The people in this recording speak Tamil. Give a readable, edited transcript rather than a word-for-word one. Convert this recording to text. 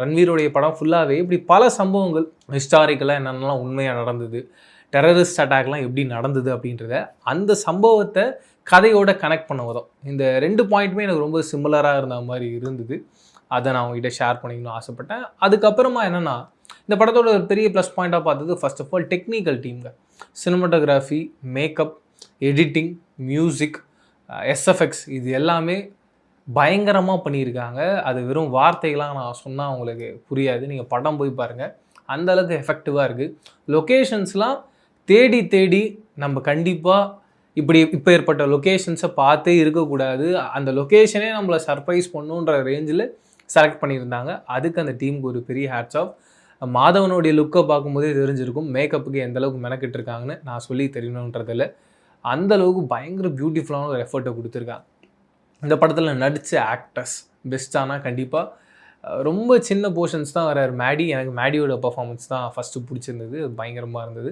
ரன்வீருடைய படம் ஃபுல்லாகவே இப்படி பல சம்பவங்கள் ஹிஸ்டாரிக்கலாக என்னென்னலாம் உண்மையாக நடந்தது, டெரரிஸ்ட் அட்டாக்லாம் எப்படி நடந்தது அப்படின்றத அந்த சம்பவத்தை கதையோட கனெக்ட் பண்ண வரும். இந்த 2 பாயிண்ட்டுமே எனக்கு ரொம்ப சிமிலராக இருந்த மாதிரி இருந்தது. அதை நான் உங்ககிட்ட ஷேர் பண்ணிக்கணும்னு ஆசைப்பட்டேன். அதுக்கப்புறமா என்னென்னா, இந்த படத்தோட ஒரு பெரிய ப்ளஸ் பாயிண்ட்டாக பார்த்தது ஃபர்ஸ்ட் ஆஃப் ஆல் டெக்னிக்கல் டீம்ங்க. Cinematography, makeup, editing, music, SFX இது எல்லாமே பயங்கரமாக பண்ணியிருக்காங்க. அது வெறும் வார்த்தைகளாக நான் சொன்னால் உங்களுக்கு புரியாது. நீங்கள் படம் போய் பாருங்கள், அந்தளவுக்கு எஃபெக்டிவாக இருக்குது. லொக்கேஷன்ஸ்லாம் தேடி தேடி நம்ம கண்டிப்பாக இப்போ ஏற்பட்ட லொக்கேஷன்ஸை பார்த்தே இருக்கக்கூடாது, அந்த லொக்கேஷனே நம்மளை சர்ப்ரைஸ் பண்ணுன்ற ரேஞ்சில் செலக்ட் பண்ணியிருந்தாங்க. அதுக்கு அந்த டீமுக்கு ஒரு பெரிய ஹேட்ஸ் ஆஃப். மாதவனுடைய லுக்கை பார்க்கும்போதே தெரிஞ்சிருக்கும் மேக்கப்புக்கு எந்த அளவுக்கு மெனக்கிட்டு இருக்காங்கன்னு. நான் சொல்லி தெரியணுன்றதில்ல, அந்தளவுக்கு பயங்கர பியூட்டிஃபுல்லான ஒரு எஃபர்ட்டை கொடுத்துருக்காங்க. இந்த படத்தில் நடித்த ஆக்டர்ஸ் பெஸ்ட்டானா கண்டிப்பாக ரொம்ப சின்ன போர்ஷன்ஸ் தான் வராரு மேடி. எனக்கு மேடியோட பர்ஃபார்மன்ஸ் தான் ஃபஸ்ட்டு பிடிச்சிருந்தது, பயங்கரமாக இருந்தது.